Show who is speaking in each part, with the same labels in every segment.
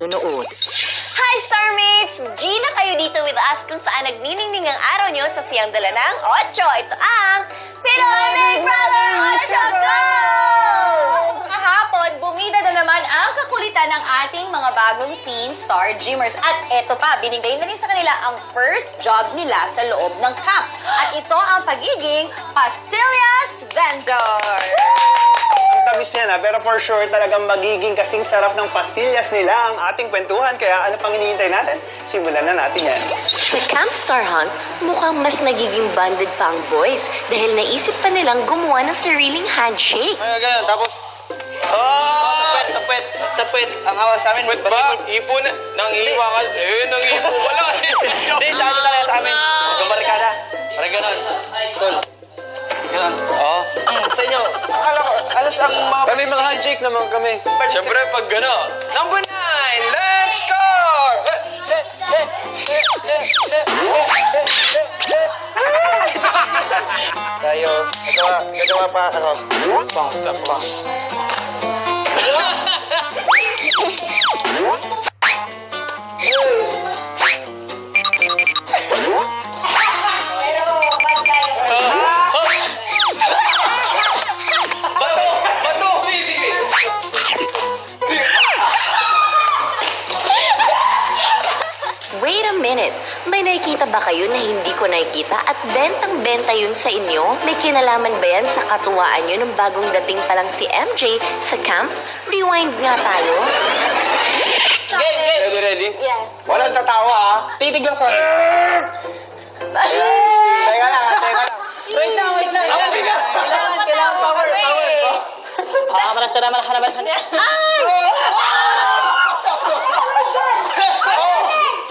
Speaker 1: Nunood.
Speaker 2: Hi, Starmates! Gina kayo dito with us kung saan nagniningning ang araw nyo sa siyang dala ng 8. Ito ang Pinoy Big Brother Honor Show Go! Kahapon, bumida na naman ang kakulitan ng ating mga bagong teen star dreamers. At eto pa, binigay na rin sa kanila ang first job nila sa loob ng camp. At ito ang pagiging Pastillas Vendor!
Speaker 3: Tamis niya na, pero for sure talagang magiging kasing sarap ng pastillas nila ang ating kwentuhan. Kaya ano pang hinihintay natin? Simulan na natin yan.
Speaker 1: Sa Camp Star Hunt, mukhang mas nagiging banded pa ang boys dahil naisip pa nilang gumawa ng sariling handshake.
Speaker 4: Ay, ganyan. Tapos, Sapwet. Ang awa sa amin. Sapwet ba? Ipo na. Nangiiwangan. Nangiipo wala. Hindi, sa amin talaga sa amin. Magkabarikada. Parang ganon. Cool. Ganon. Oo. Sa inyo, akala ko, alas ang mga... Kami mga handshake naman kami. Siyempre, pag gano'n. Number 9, let's score! Tayo, gagawa pa ako. Tapos.
Speaker 1: Wait a minute, may nakikita ba kayo na hindi ko nakikita at bentang-benta yun sa inyo? May kinalaman ba yan sa katuwaan nyo nung bagong dating pa lang si MJ sa camp? Rewind nga tayo.
Speaker 4: Ready?
Speaker 2: Yeah.
Speaker 4: Walang tatawa ha. Titig lang sa... Teka lang. Wait lang. Kailangan power.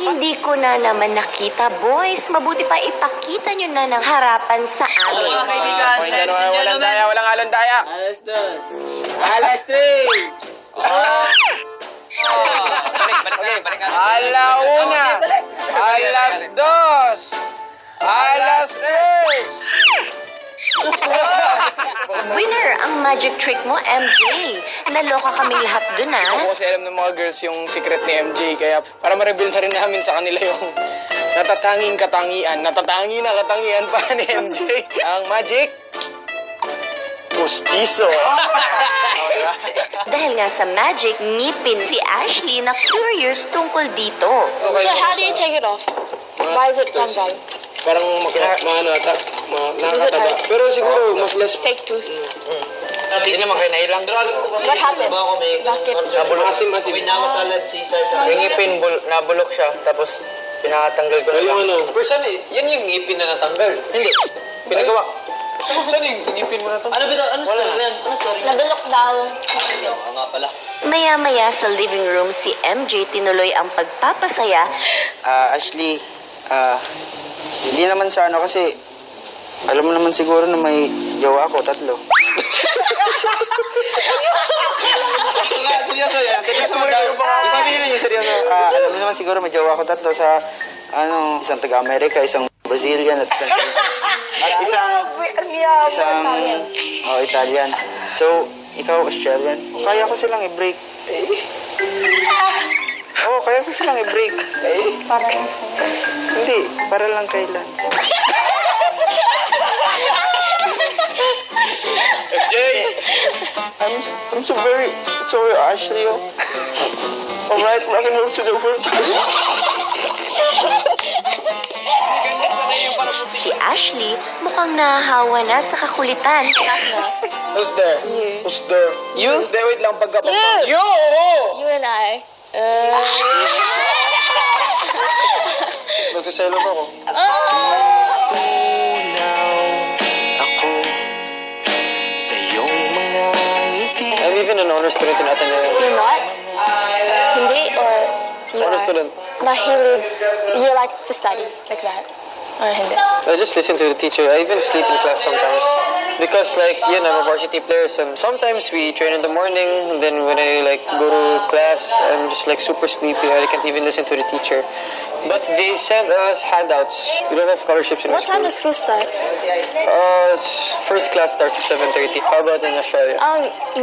Speaker 1: Hindi ko na naman nakita, boys. Mabuti pa ipakita nyo na ng harapan sa amin.
Speaker 4: Walang daya. Alas 3. Alauna. Alas 2. Alas 3.
Speaker 1: Winner ang magic trick mo, MJ. Naloka kaming lahat dun,
Speaker 4: Ako
Speaker 1: ah.
Speaker 4: kasi alam ng mga girls yung secret ni MJ, kaya para ma-reveal na rin namin sa kanila yung natatanging katangian. Natatangi na katangian pa ni MJ. Ang magic pustiso.
Speaker 1: Dahil nga sa magic, ngipin si Ashley na curious tungkol dito.
Speaker 2: So how do you take it off? Why is it tanggal?
Speaker 4: Parang nakakataba. Pero siguro mas less
Speaker 2: Fake tooth.
Speaker 4: Hindi naman kayo nailang.
Speaker 2: What happened? Bakit?
Speaker 4: Asim. Yung ngipin, nabulok siya. Tapos, pinakatanggal ko na lang. Pero saan yan yung ngipin na natanggal? Hindi. Pinagawa. Saan yung ngipin mo natanggal? Ano story?
Speaker 2: Nabulok daw.
Speaker 4: Nga pala.
Speaker 1: Maya-maya sa living room, si MJ tinuloy ang pagpapasaya.
Speaker 5: Ashley, hindi naman sa ano kasi alam mo naman siguro na may jowa ako, 3. Alam mo naman siguro may jowa ako 3 sa isang taga-Amerika, isang Brazilian at isang Italian. So, ikaw Australian. Kaya ko silang i-break. Kaya ko silang i-break. Hindi, para lang kay Lance.
Speaker 4: Jay!
Speaker 5: I'm so very sorry, Ashley. Alright, rock and roll to the world.
Speaker 1: Si Ashley mukhang nahahawa na sa kakulitan.
Speaker 4: Who's there? Who's there? You? Hindi, wait lang.
Speaker 2: Yes!
Speaker 4: You!
Speaker 2: You and I.
Speaker 4: Nagsiselos ako. I'm even an honor student in Ateneo.
Speaker 2: You're not? Hindi or you
Speaker 4: Honor
Speaker 2: are?
Speaker 4: student.
Speaker 2: Mahilig. You like to study like that? Or hindi?
Speaker 4: I just listen to the teacher. I even sleep in class sometimes. Because I'm a varsity player, and sometimes we train in the morning, and then when I go to class, I'm just super sleepy. I can't even listen to the teacher. But they send us handouts. We don't have scholarships in our
Speaker 2: What time
Speaker 4: school.
Speaker 2: does school start?
Speaker 4: First class starts at 7:30. How about in Australia?
Speaker 2: 9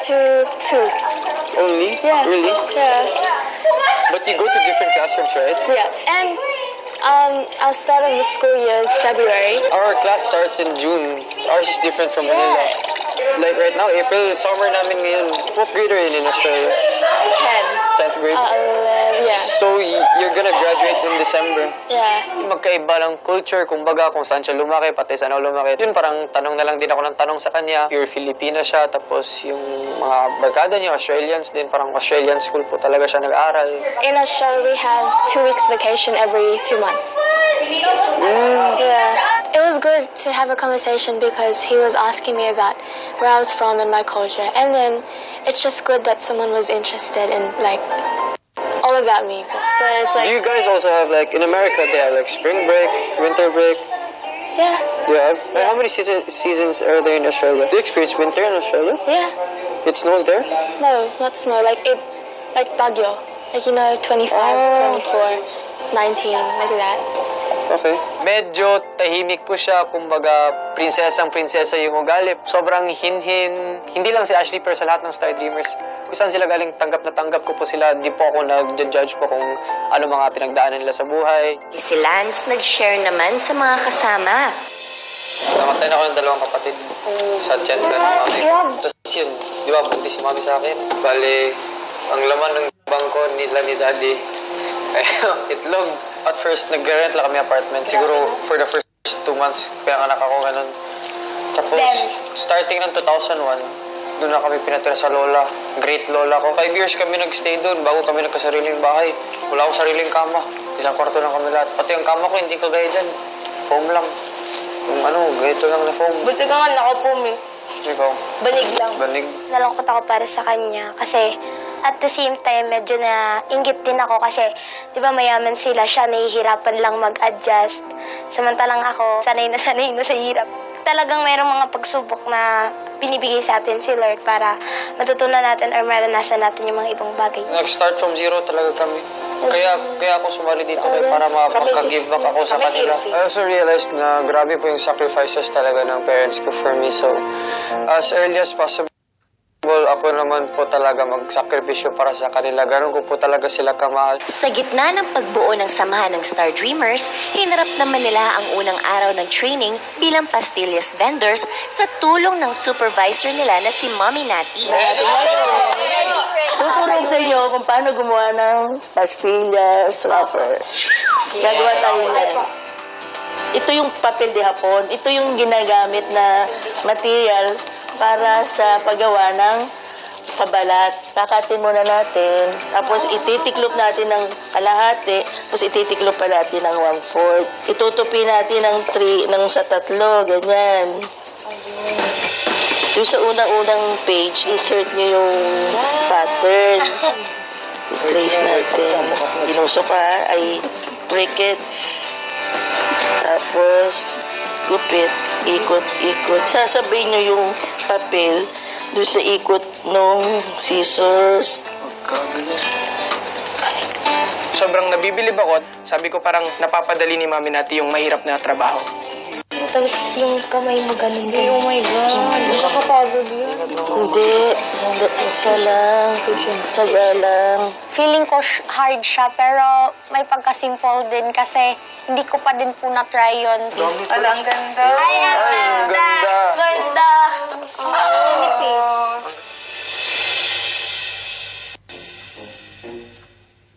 Speaker 2: to 2.
Speaker 4: Only?
Speaker 2: Yeah.
Speaker 4: Really?
Speaker 2: Yeah.
Speaker 4: But you go to different classrooms, right?
Speaker 6: Yeah, and our start of the school year is February.
Speaker 4: Our class starts in June. Ours is different from Manila. Like right now, April, summer namin ngayon. What grade are you in Australia? 10th grade?
Speaker 6: 11, yeah.
Speaker 4: So, you're gonna graduate in December.
Speaker 6: Yeah.
Speaker 4: Magkaiba ng culture, kumbaga kung saan siya lumaki, pati saan ako lumaki. Yun, parang tanong na lang din ako ng tanong sa kanya. Pure Filipina siya, tapos yung mga barkada niya, Australians din, parang Australian school po talaga siya nag-aral.
Speaker 6: In Australia, we have 2 weeks vacation every 2 months. Yeah. It was good to have a conversation because he was asking me about where I was from and my culture. And then it's just good that someone was interested in like all about me. So it's
Speaker 4: Do
Speaker 6: like,
Speaker 4: you guys also have, like, in America, they have, like, spring break, winter break?
Speaker 6: yeah,
Speaker 4: Do you have? Like, how many seasons are there in Australia? Do you experience winter in Australia?
Speaker 6: yeah.
Speaker 4: It snows there?
Speaker 6: No, not snow. Like Baguio. Like, you know, 25, 24, 19, like that.
Speaker 4: Okay. Medyo tahimik po siya, kumbaga prinsesang-prinsesa yung ugali. Sobrang hinhin. Hindi lang si Ashley pero sa lahat ng Star Dreamers. Kung saan sila galing, tanggap na tanggap ko po sila. Di po ako nag-judge po kung ano mga pinagdaanan nila sa buhay.
Speaker 1: Si Lance nag-share naman sa mga kasama.
Speaker 4: Namatay na ako ng 2 kapatid sa tiyan ka ng mami. Tapos yun, di ba, buntis si mami sa akin. Bale, ang laman ng bangko nila ni daddy, itlog. At first, nag-rent lang kami apartment. Siguro, for the first 2 months, kaya anak ako, ganun. Tapos, starting ng 2001, doon na kami pinatira sa lola. Great lola ko. 5 years kami nag-stay doon bago kami nagkasariling bahay. Wala akong sariling kama. Isang kwarto lang kami lahat. Pati ang kama ko, hindi kagaya dyan. Foam lang. Yung ganito lang na foam.
Speaker 6: Buti ka nga nakapum eh.
Speaker 4: Ikaw,
Speaker 6: Banig lang.
Speaker 4: banig.
Speaker 7: Nalungkot ako para sa kanya kasi at the same time medyo na inggit din ako kasi 'di ba mayaman sila, siya nahihirapan lang mag-adjust. Samantalang ako sanay na sa hirap. Talagang mayroong mga pagsubok na binibigay sa atin si Lord para matutunan natin or maranasan natin yung mga ibang bagay.
Speaker 4: Nag-start from zero talaga kami. Kaya ako sumali dito para maka-give back ako sa kanila. I also realized na grabe po yung sacrifices talaga ng parents ko for me. So, as early as possible, ako naman po talaga magsakripisyo para sa kanila. Ganun ko po talaga sila kamahal.
Speaker 1: Sa gitna ng pagbuo ng samahan ng Star Dreamers, hinarap naman nila ang unang araw ng training bilang pastillas vendors sa tulong ng supervisor nila na si Mommy Nati.
Speaker 8: Tutulong sa inyo kung paano gumawa ng pastillas, wrapper. Gagawa tayo na. Ito yung papel de hapon. Ito yung ginagamit na materials para sa paggawa ng pabalat. Kakatin muna natin. Tapos ititiklop natin ng kalahati. Tapos ititiklop pa natin ng 1/4. Itutupi natin ng sa 3. Ganyan. Yung sa unang-unang page, insert nyo yung pattern. I-place natin. Ginusok ay break it. Tapos, gupit, ikot. Sasabay nyo yung papel doon sa ikot ng scissors.
Speaker 9: Sobrang nabibilib ako at sabi ko parang napapadali ni mami natin yung mahirap na trabaho.
Speaker 7: Tapos yung kamay mo ganun din. Oh my God. Nakakapagod yun.
Speaker 8: Hindi. Isa lang. Saga lang.
Speaker 7: Feeling ko hard siya pero may pagka-simple din kasi hindi ko pa din po na-try yun.
Speaker 2: Ang ganda.
Speaker 7: Ay, ang ganda! Ganda!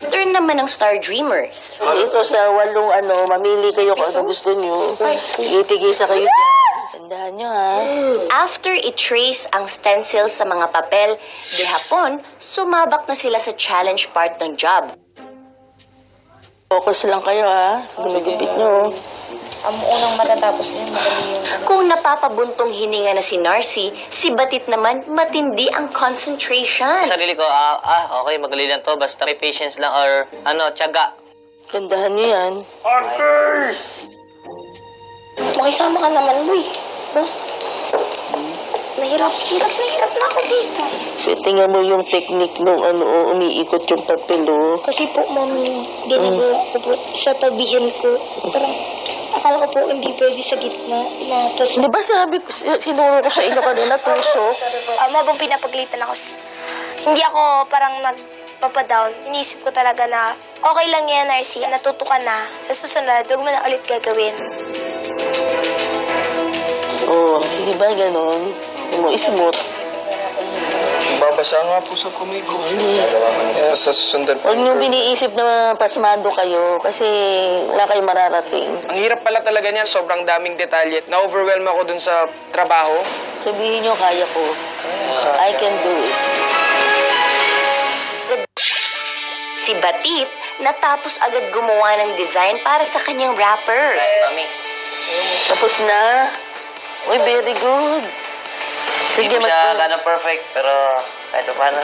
Speaker 1: Turn naman ng Star Dreamers.
Speaker 8: Ito sa 8 mamili kayo kung ano gusto nyo. Itigisa kayo dyan. Tandaan nyo ha.
Speaker 1: After i-trace ang stencil sa mga papel, de hapon, sumabak na sila sa challenge part ng job.
Speaker 8: Focus lang kayo ha. Gumigupit nyo.
Speaker 2: Ang unang matatapos niya, madali yung
Speaker 1: Kung napapabuntong hininga na si Narcy, si Batit naman matindi ang concentration.
Speaker 10: Sarili ko, okay, magaling lang to. Basta may patience lang or, tiyaga.
Speaker 8: Gandahan nyo yan.
Speaker 7: Makisama ka naman, boy. Huh? Nahirap na ako dito.
Speaker 8: Tingnan mo yung technique nung umiikot yung papel
Speaker 7: Kasi po, mami, ginagawa ko po sa tabihan ko. Parang, akala ko po hindi pwede sa gitna. Tapos,
Speaker 8: Di ba sabi ko, sinuro ko sa inyo kanina, tusok?
Speaker 7: habang pinapaglitan ako, hindi ako parang papadown, inisip ko talaga na okay lang yan, Narcy. Natuto ka na. Sa susunod, huwag mo na ulit gagawin.
Speaker 8: Oo, hindi ba ganun? Mo smooth.
Speaker 9: Babasa nga po sa kamay ko.
Speaker 8: Hindi.
Speaker 9: Kaya sa susundan po.
Speaker 8: Huwag niyo biniisip na pasmado kayo kasi wala kayong mararating.
Speaker 9: Ang hirap pala talaga niyan, sobrang daming detalye. Na-overwhelm ako dun sa trabaho.
Speaker 8: Sabihin niyo, kaya ko. I can do it.
Speaker 1: Si Batit natapos agad gumawa ng design para sa kanyang wrapper.
Speaker 10: Mami,
Speaker 8: Tapos na. Uy, very good.
Speaker 10: hindi
Speaker 8: Sige,
Speaker 10: po siya
Speaker 8: mag-
Speaker 10: gano'n perfect, pero kahit pa paano.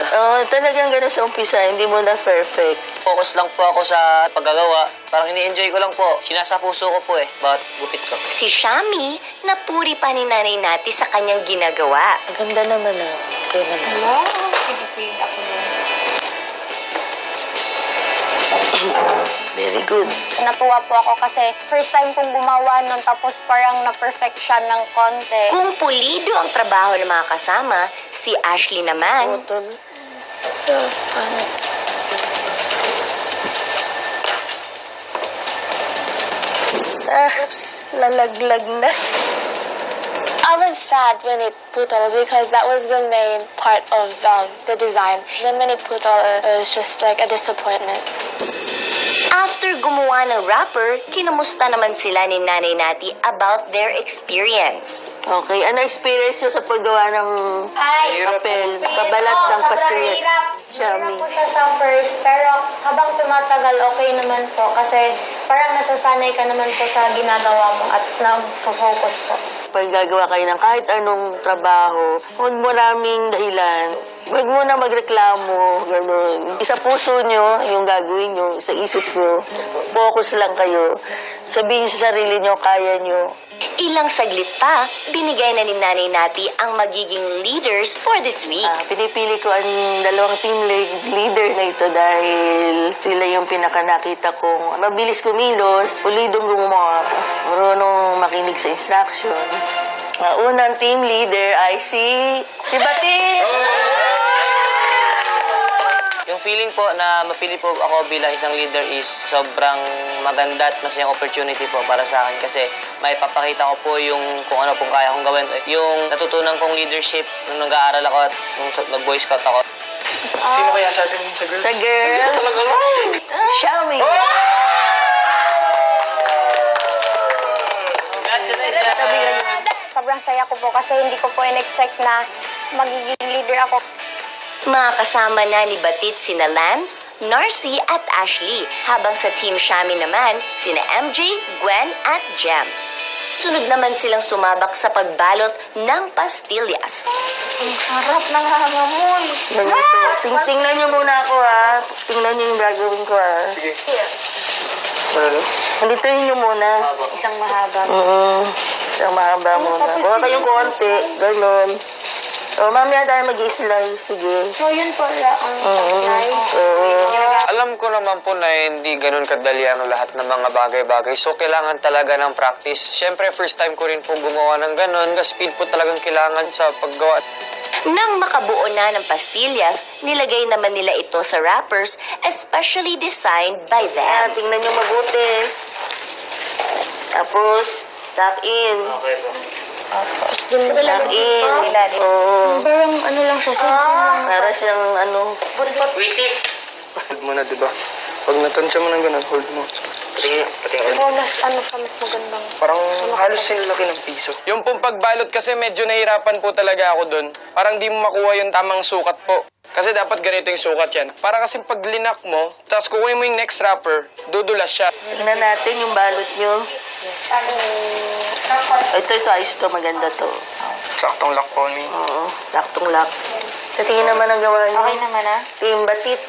Speaker 8: talagang gano'n sa umpisa, hindi mo na perfect.
Speaker 10: Focus lang po ako sa paggagawa. Parang ini-enjoy ko lang po. Sinasa puso ko po eh, bawat gupit ko.
Speaker 1: Si Shami napuri pa ni Nanay Nati sa kanyang ginagawa.
Speaker 8: Ang ganda naman ah. Okay naman. Very good.
Speaker 7: Natuwa po ako kasi first time kong gumawa nun tapos parang na-perfect siya ng konti.
Speaker 1: Kung pulido ang trabaho ng mga kasama, si Ashley naman
Speaker 8: Botol. Lalaglag na.
Speaker 6: I was sad when it putol because that was the main part of the design. Then when it putol, it was just like a disappointment.
Speaker 1: after gumawa ng wrapper, kinamusta naman sila ni Nanay Nati about their experience.
Speaker 8: Okay, ano experience nyo sa paggawa ng papel, pabalat ng pastillas? Shami.
Speaker 6: Hirap po siya sa first, pero habang tumatagal, okay naman po. Kasi parang nasasanay ka naman po sa ginagawa mo at na-focus po.
Speaker 8: Pag gagawa kayo ng kahit anong trabaho, huwag maraming dahilan. Huwag mo na magreklamo, gano'n. Sa puso nyo, yung gagawin nyo, sa isip nyo, focus lang kayo. Sabihin sa sarili nyo, kaya nyo.
Speaker 1: Ilang saglit pa, binigay na ni Nanay Nati ang magiging leaders for this week.
Speaker 8: Pinipili ko ang dalawang team leader na ito dahil sila yung pinaka nakita kong mabilis kumilos, pulidong gumawa, marunong makinig sa instructions. Unang team leader ay si Batit!
Speaker 10: Yung feeling po na mapili po ako bilang isang leader is sobrang maganda at masayang opportunity po para sa akin kasi may papakita ko po yung kung ano pong kaya kong gawin. Yung natutunan kong leadership nung nag-aaral ako at nung nag-boy scout ako.
Speaker 9: Sino kaya sa atin sa girls?
Speaker 8: Sa girl,
Speaker 9: Talaga
Speaker 8: Xiaomi!
Speaker 7: Sobrang saya ko po kasi hindi ko po in-expect na magiging leader ako.
Speaker 1: Mga kasama na ni Batit sina Lance, Narcy at Ashley, habang sa Team Shami naman sina MJ, Gwen at Jem. Sunod naman silang sumabak sa pagbalot ng pastillas.
Speaker 7: Ang sarap ng hamamoy.
Speaker 8: Ganito. Tingnan nyo muna ako ha. Tingnan nyo yung gagawin ko ha.
Speaker 9: Sige.
Speaker 8: Handituhin nyo muna.
Speaker 7: Isang mahaba.
Speaker 8: Isang mahaba muna. Kuha kayong konti. Ganon. O, mamaya tayo mag-i-slice. Sige.
Speaker 7: So, yun po ang slice.
Speaker 9: Alam ko naman po na hindi ganun kadali ang lahat ng mga bagay-bagay. So, kailangan talaga ng practice. Siyempre, first time ko rin po gumawa ng ganun. Speed po talagang kailangan sa paggawa.
Speaker 1: Nang makabuo na ng pastillas, nilagay naman nila ito sa wrappers especially designed by them.
Speaker 8: Tingnan nyo mabuti. Tapos, tuck in.
Speaker 10: Okay po.
Speaker 8: Tuck in. Oo.
Speaker 6: Parang ano lang siya,
Speaker 8: Para siyang ano.
Speaker 10: Waitis!
Speaker 9: Hold mo na, di ba? Pag natansya mo ng ganun, hold mo.
Speaker 6: mas mas magandang.
Speaker 9: Parang halos sinulaki ng piso. Yung pong pagbalot kasi medyo nahirapan po talaga ako dun. Parang di mo makuha yung tamang sukat po. Kasi dapat ganito yung sukat yan. Para kasi pag linak mo, tapos kukunin mo yung next wrapper, dudulas siya.
Speaker 8: Tingnan natin yung balot nyo. Ito, ayos to. Maganda to.
Speaker 9: Saktong lock po ni.
Speaker 8: Oo. Saktong lock. Sa tingin naman ang gawa nyo.
Speaker 2: Okay naman ah.
Speaker 8: Team Batit.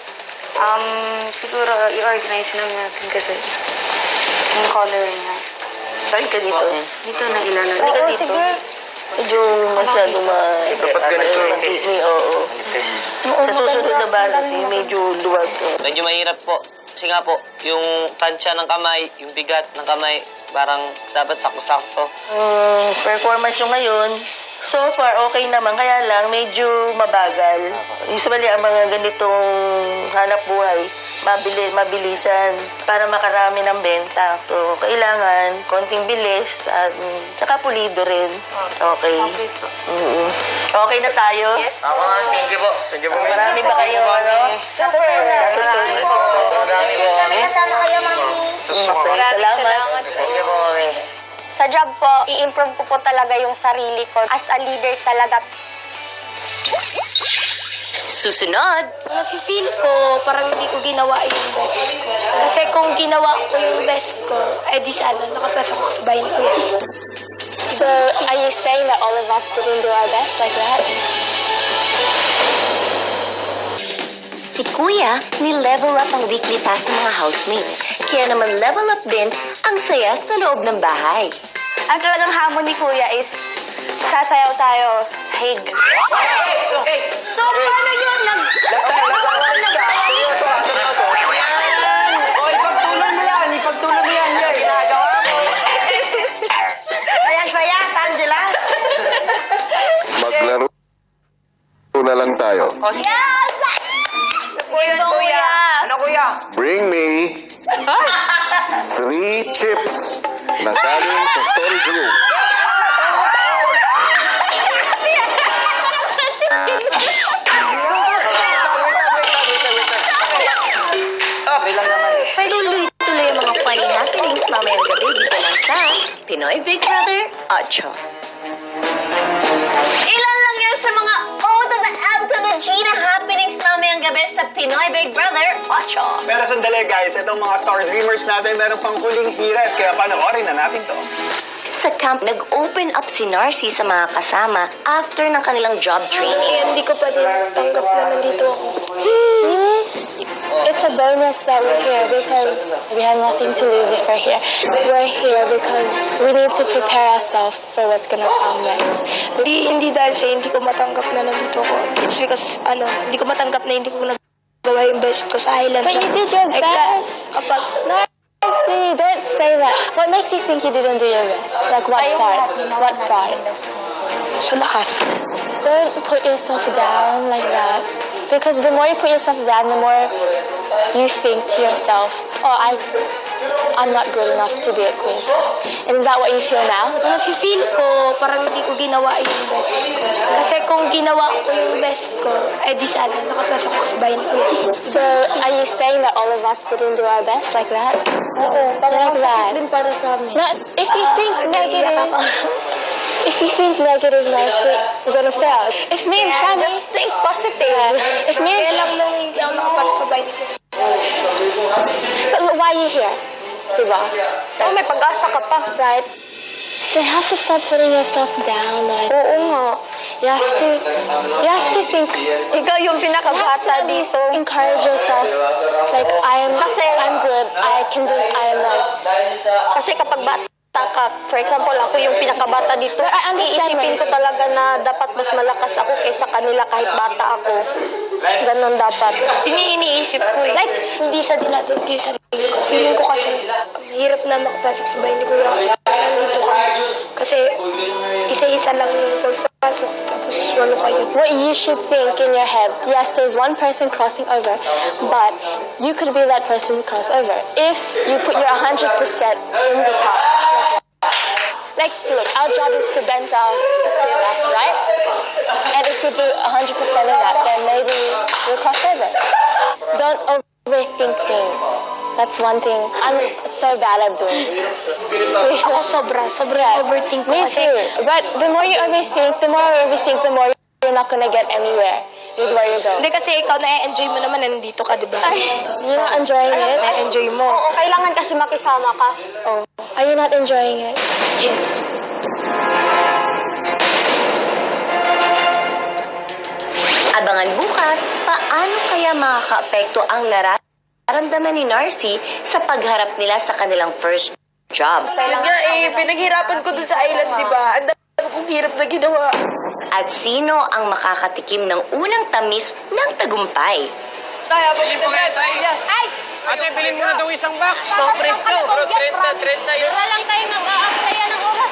Speaker 2: Siguro i-organize lang natin kasi yung coloring na.
Speaker 8: Saan ka dito?
Speaker 2: Dito na ilalagay.
Speaker 8: Hindi ka dito. Medyo masyado
Speaker 9: Dapat ganito.
Speaker 8: Oo. Sa susunod na balot, medyo luwag.
Speaker 10: Medyo mahirap po. Kasi nga po, yung tansya ng kamay, yung bigat ng kamay, parang dapat sakto-sakto.
Speaker 8: Performance nyo ngayon, So far, okay naman. Kaya lang, medyo mabagal. Usually, ang mga ganitong hanap buhay, mabilisan para makarami ng benta. So, kailangan konting bilis at tsaka pulido rin. Okay. Okay na tayo? Yes.
Speaker 10: Ako, thank you po.
Speaker 9: Thank you po.
Speaker 8: Marami ba kayo, ano?
Speaker 7: Super.
Speaker 10: Marami po.
Speaker 7: Kasama kayo, Mami.
Speaker 8: Salamat.
Speaker 10: Thank you po, mami.
Speaker 7: Sa job po, i-improve ko po talaga yung sarili ko. As a leader talaga.
Speaker 1: Susunod,
Speaker 7: Nafe-feel ko parang hindi ko ginawa yung best ko. Kasi kung ginawa ko yung best ko, eh di sana nakapasok ako sa bayan ko.
Speaker 6: So, are you saying that all of us didn't do our best like that?
Speaker 1: si Kuya ni-level up ang weekly task ng mga housemates. Kaya naman level up din ang saya sa loob ng bahay.
Speaker 7: Ang talagang hamon ni Kuya is sasayaw tayo sa hig. So, paano yun?
Speaker 8: Ipagtuloy mo yan. Ginagawa mo. Ayan, saya, Tangela.
Speaker 11: Maglaro na lang tayo.
Speaker 7: Kuya!
Speaker 8: Ano, Kuya?
Speaker 11: Bring me 3 chips na galing sa storage room.
Speaker 1: Tuloy-tuloy ang mga funny happenings mamayang gabi dito lang sa Pinoy Big Brother 8. Ilan lang yan sa mga O to the M to the G na happenings mamayang gabi sa Pinoy Big Brother 8.
Speaker 3: Pero sandali guys, itong mga Star Dreamers natin meron pang huling hirit, kaya panoorin na natin to.
Speaker 1: Sa camp, nag-open up si Narcy sa mga kasama after ng kanilang job training.
Speaker 7: Hindi ko pwede tanggap na nandito ako.
Speaker 6: It's a bonus that we're here because we have nothing to lose if we're here. We're here because we need to prepare ourselves for what's gonna come next.
Speaker 7: Hindi dahil sa hindi ko matanggap na nandito ako. It's because, hindi ko matanggap na hindi ko nagawa yung best ko sa island.
Speaker 6: But you did your best.
Speaker 7: Kapag,
Speaker 6: Narcy, don't say that. What makes you think you didn't do your best? Like what part? What part?
Speaker 7: sa lakas.
Speaker 6: Don't put yourself down like that. Because the more you put yourself down, the more you think to yourself, oh, I'm not good enough to be at Queen's House. And is that what you feel now?
Speaker 7: Nafe-feel ko parang hindi ko ginawa yung best ko. Kasi kung ginawa ko yung best ko, eh di sana nakapasok ako sa bayan ko.
Speaker 6: So, are you saying that all of us didn't do our best like that?
Speaker 7: Oo, parang
Speaker 6: Like
Speaker 7: sakit
Speaker 6: that?
Speaker 7: din para sa amin.
Speaker 6: No, if you think negative, if you think negative, Narcy, you're gonna fail. If me and Shani,
Speaker 7: Just think positive.
Speaker 6: if me and
Speaker 7: Kaya lang nung hindi ako nakapasok sa bayan ko.
Speaker 6: So why are you here? Diba?
Speaker 7: Oh, may pag-asa ka pa.
Speaker 6: Right? So you have to stop putting yourself down. Like,
Speaker 7: Oo nga.
Speaker 6: you have to think.
Speaker 7: Ikaw yung pinakabata dito.
Speaker 6: Encourage yourself. Like, I'm good. I can do, I am like.
Speaker 7: Kasi kapag bata ka, for example, ako yung pinakabata dito,
Speaker 6: I understand,
Speaker 7: iisipin ko talaga na dapat mas malakas ako kaysa kanila kahit bata ako. Ganon dapat. Iniisip ko eh. Like, hindi sa dinadod ko yung sarili ko. Feeling ko kasi, hirap na makapasok sa bahay ni Kuya. Nandito ka. Kasi, isa-isa lang yung pagpasok. Tapos, walo kayo.
Speaker 6: What you should think in your head, yes, there's one person crossing over, but you could be that person who cross over if you put your 100% in the task. Like, look, our job is to bend our steers, right? And if we do 100% of that, then maybe we'll cross over. Don't overthink things. That's one thing I'm so bad at doing.
Speaker 7: Ako sobra overthink ko
Speaker 6: Me
Speaker 7: kasi.
Speaker 6: too. But the more you overthink, the more you're not gonna get anywhere with where you're going.
Speaker 7: Hindi kasi ikaw na-enjoy mo naman na nandito ka, di ba?
Speaker 6: You're not enjoying it?
Speaker 7: Na-enjoy mo. Oo, kailangan kasi makisama ka.
Speaker 6: Oh, are you not enjoying it?
Speaker 7: Yes.
Speaker 1: Abangan bukas, paano kaya makaka-apekto ang nararamdaman ni Narcy sa pagharap nila sa kanilang first job.
Speaker 7: Pinaghirapan ko dun sa island, di ba? Ang dami kong hirap na ginawa.
Speaker 1: At sino ang makakatikim ng unang tamis ng tagumpay?
Speaker 9: Tay, habang dito na tayo.
Speaker 7: Ay!
Speaker 9: Ate, bilhin mo na itong isang box.
Speaker 7: So, presko.
Speaker 9: Bro, 30 yun.
Speaker 7: Wala lang tayo mag-aaksaya ng oras.